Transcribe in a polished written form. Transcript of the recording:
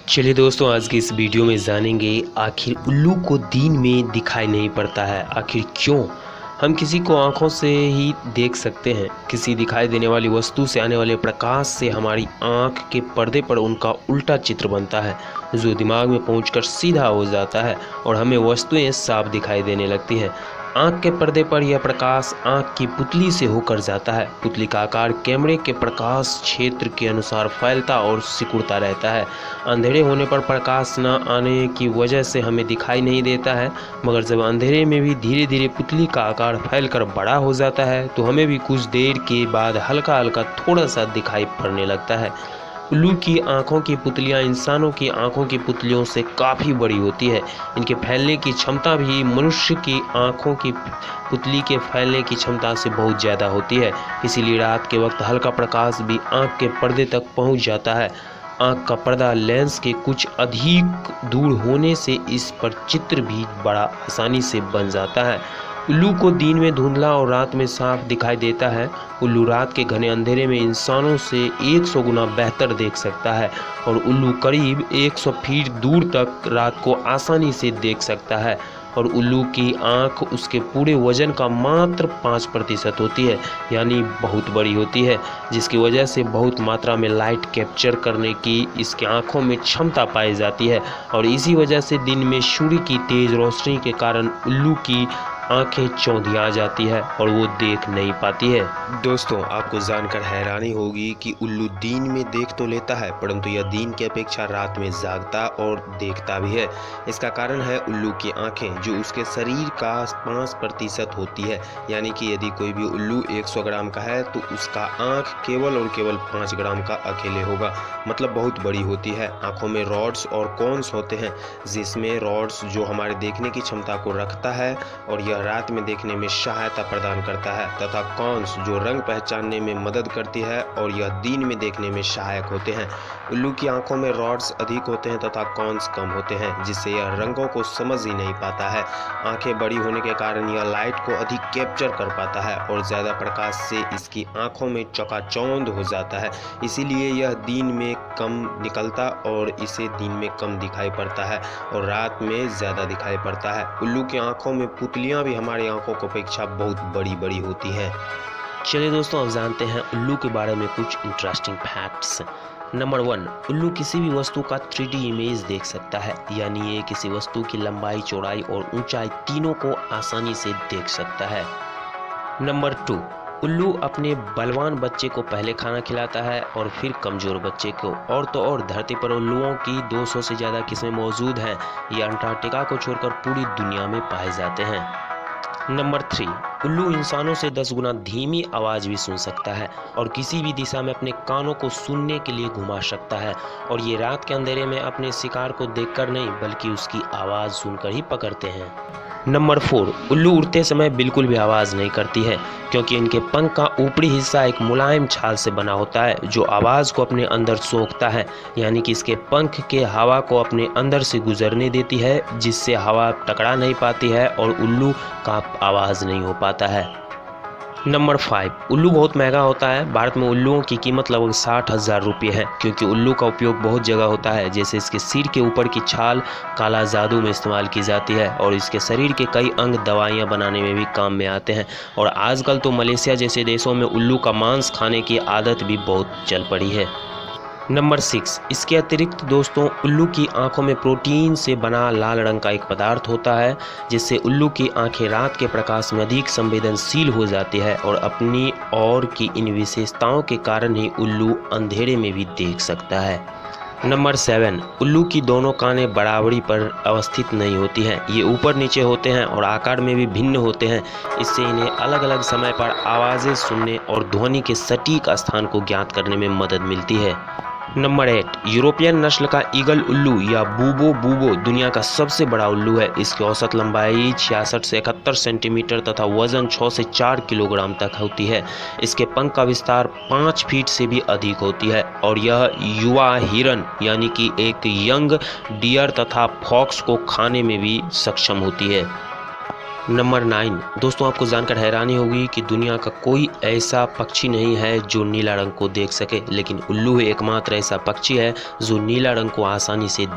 चलिए दोस्तों, आज की इस वीडियो में जानेंगे आखिर उल्लू को दिन में दिखाई नहीं पड़ता है। आखिर क्यों? हम किसी को आंखों से ही देख सकते हैं। किसी दिखाई देने वाली वस्तु से आने वाले प्रकाश से हमारी आंख के पर्दे पर उनका उल्टा चित्र बनता है, जो दिमाग में पहुंचकर सीधा हो जाता है और हमें वस्तुएं साफ दिखाई देने लगती हैं। आंख के पर्दे पर यह प्रकाश आंख की पुतली से होकर जाता है। पुतली का आकार कैमरे के प्रकाश क्षेत्र के अनुसार फैलता और सिकुड़ता रहता है। अंधेरे होने पर प्रकाश न आने की वजह से हमें दिखाई नहीं देता है, मगर जब अंधेरे में भी धीरे धीरे पुतली का आकार फैलकर बड़ा हो जाता है तो हमें भी कुछ देर के बाद हल्का हल्का थोड़ा सा दिखाई पड़ने लगता है। उल्लू की आंखों की पुतलियां इंसानों की आंखों की पुतलियों से काफ़ी बड़ी होती है। इनके फैलने की क्षमता भी मनुष्य की आंखों की पुतली के फैलने की क्षमता से बहुत ज़्यादा होती है। इसीलिए रात के वक्त हल्का प्रकाश भी आंख के पर्दे तक पहुंच जाता है। आंख का पर्दा लेंस के कुछ अधिक दूर होने से इस पर चित्र भी बड़ा आसानी से बन जाता है। उल्लू को दिन में धुंधला और रात में साफ दिखाई देता है। उल्लू रात के घने अंधेरे में इंसानों से 100 गुना बेहतर देख सकता है और उल्लू करीब 100 फीट दूर तक रात को आसानी से देख सकता है। और उल्लू की आंख उसके पूरे वजन का मात्र 5% होती है, यानी बहुत बड़ी होती है, जिसकी वजह से बहुत मात्रा में लाइट कैप्चर करने की इसके आंखों में क्षमता पाई जाती है। और इसी वजह से दिन में सूर्य की तेज रोशनी के कारण उल्लू की आंखें चौंधिया जाती है और वो देख नहीं पाती है। दोस्तों, आपको जानकर हैरानी होगी कि उल्लू दिन में देख तो लेता है, परंतु यह दिन की अपेक्षा रात में जागता और देखता भी है। इसका कारण है उल्लू की आंखें, जो उसके शरीर का 5% होती है। यानी कि यदि कोई भी उल्लू 100 ग्राम का है तो उसका आंख केवल और केवल 5 ग्राम का अकेले होगा, मतलब बहुत बड़ी होती है। आंखों में रॉड्स और कॉन्स होते हैं, जिसमें रॉड्स जो हमारे देखने की क्षमता को रखता है और यह रात में देखने में सहायता प्रदान करता है, तथा कॉन्स जो रंग पहचानने में मदद करती है और यह दिन में देखने में सहायक होते हैं। उल्लू की आंखों में रॉड्स अधिक होते हैं तथा कॉन्स कम होते हैं, जिससे यह रंगों को समझ ही नहीं पाता है। आंखें बड़ी होने के कारण यह लाइट को अधिक कैप्चर कर पाता है और ज़्यादा प्रकाश से इसकी आंखों में चकाचौंध हो जाता है। इसीलिए यह दिन में कम निकलता और इसे दिन में कम दिखाई पड़ता है और रात में ज़्यादा दिखाई पड़ता है। उल्लू की आंखों में पुतलियां भी हमारी आंखों की अपेक्षा बहुत बड़ी बड़ी होती हैं। चलिए दोस्तों, अब जानते हैं उल्लू के बारे में कुछ इंटरेस्टिंग फैक्ट्स। नंबर 1, उल्लू किसी भी वस्तु का 3D इमेज देख सकता है, यानी ये किसी वस्तु की लंबाई, चौड़ाई और ऊंचाई तीनों को आसानी से देख सकता है। नंबर 2, उल्लू अपने बलवान बच्चे को पहले खाना खिलाता है और फिर कमजोर बच्चे को। और तो और धरती पर उल्लुओं की 200 से ज़्यादा किस्में मौजूद हैं। ये अंटार्कटिका को छोड़कर पूरी दुनिया में पाए जाते हैं। नंबर 3, उल्लू इंसानों से 10 गुना धीमी आवाज़ भी सुन सकता है और किसी भी दिशा में अपने कानों को सुनने के लिए घुमा सकता है। और ये रात के अंधेरे में अपने शिकार को देखकर नहीं, बल्कि उसकी आवाज़ सुनकर ही पकड़ते हैं। नंबर 4, उल्लू उड़ते समय बिल्कुल भी आवाज़ नहीं करती है, क्योंकि इनके पंख का ऊपरी हिस्सा एक मुलायम छाल से बना होता है, जो आवाज़ को अपने अंदर सोखता है। यानी कि इसके पंख के हवा को अपने अंदर से गुजरने देती है, जिससे हवा टकरा नहीं पाती है और उल्लू का आवाज़ नहीं हो पाता है। नंबर 5, उल्लू बहुत महंगा होता है। भारत में उल्लुओं की कीमत लगभग 60,000 रुपये है, क्योंकि उल्लू का उपयोग बहुत जगह होता है। जैसे इसके सिर के ऊपर की छाल काला जादू में इस्तेमाल की जाती है और इसके शरीर के कई अंग दवाइयाँ बनाने में भी काम में आते हैं। और आजकल तो मलेशिया जैसे देशों में उल्लू का मांस खाने की आदत भी बहुत चल पड़ी है। नंबर 6, इसके अतिरिक्त दोस्तों, उल्लू की आंखों में प्रोटीन से बना लाल रंग का एक पदार्थ होता है, जिससे उल्लू की आंखें रात के प्रकाश में अधिक संवेदनशील हो जाती है और अपनी और की इन विशेषताओं के कारण ही उल्लू अंधेरे में भी देख सकता है। नंबर 7, उल्लू की दोनों कानें बराबरी पर अवस्थित नहीं होती हैं। ये ऊपर नीचे होते हैं और आकार में भी भिन्न होते हैं। इससे इन्हें अलग अलग समय पर आवाज़ें सुनने और ध्वनि के सटीक स्थान को ज्ञात करने में मदद मिलती है। नंबर 8, यूरोपियन नस्ल का ईगल उल्लू या बूबो दुनिया का सबसे बड़ा उल्लू है। इसकी औसत लंबाई 66 से 71 सेंटीमीटर तथा वजन 6 से 4 किलोग्राम तक होती है। इसके पंख का विस्तार 5 फीट से भी अधिक होती है और यह युवा हिरन यानी कि एक यंग डियर तथा फॉक्स को खाने में भी सक्षम होती है। नंबर 9 दोस्तों, आपको जानकर हैरानी होगी कि दुनिया का कोई ऐसा पक्षी नहीं है जो नीला रंग को देख सके, लेकिन उल्लू ही एकमात्र ऐसा पक्षी है जो नीला रंग को आसानी से देख